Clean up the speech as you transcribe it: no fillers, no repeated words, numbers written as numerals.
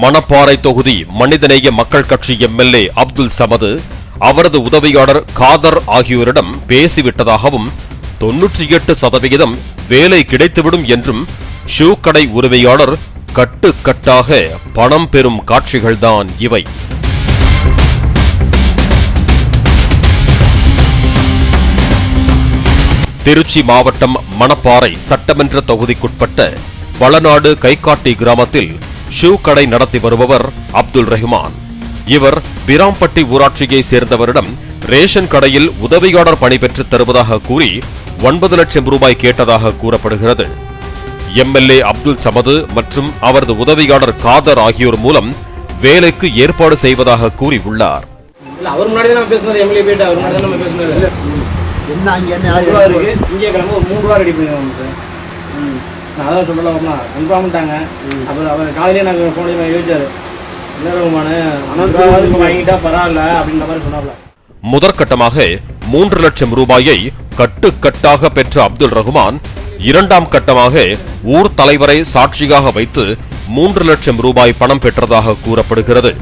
மணப்பாறை தொகுதி மனிதநேய மக்கள் கட்சி எம்எல்ஏ அப்துல் சமது அவரது உதவியாளர் காதர் ஆகியோரிடம் பேசிவிட்டதாகவும் 98% வேலை கிடைத்துவிடும் என்றும் ஷூ கடை உரிமையாளர் கட்டுக்கட்டாக பணம் பெறும் காட்சிகள்தான் இவை. திருச்சி மாவட்டம் மணப்பாறை சட்டமன்ற தொகுதிக்குட்பட்ட வளநாடு கைகாட்டி கிராமத்தில் ஷூ கடை நடத்தி வருபவர் அப்துல் ரஹ்மான். இவர் பிராம்பட்டி ஊராட்சியை சேர்ந்தவரிடம் ரேஷன் கடையில் உதவியாளர் பணி பெற்று தருவதாக கூறி 9 லட்சம் ரூபாய் கேட்டதாக கூறப்படுகிறது. எம்எல்ஏ அப்துல் சமது மற்றும் அவரது உதவியாளர் காதர் ஆகியோர் மூலம் வேலைக்கு ஏற்பாடு செய்வதாக கூறியுள்ளார். முதற்கட்டமாக 3 லட்சம் ரூபாயை கட்டுக்கட்டாக பெற்ற அப்துல் ரஹ்மான் 2ஆம் கட்டமாக ஊர் தலைவரை சாட்சியாக வைத்து 3 லட்சம் ரூபாய் பணம் பெற்றதாக கூறப்படுகிறது.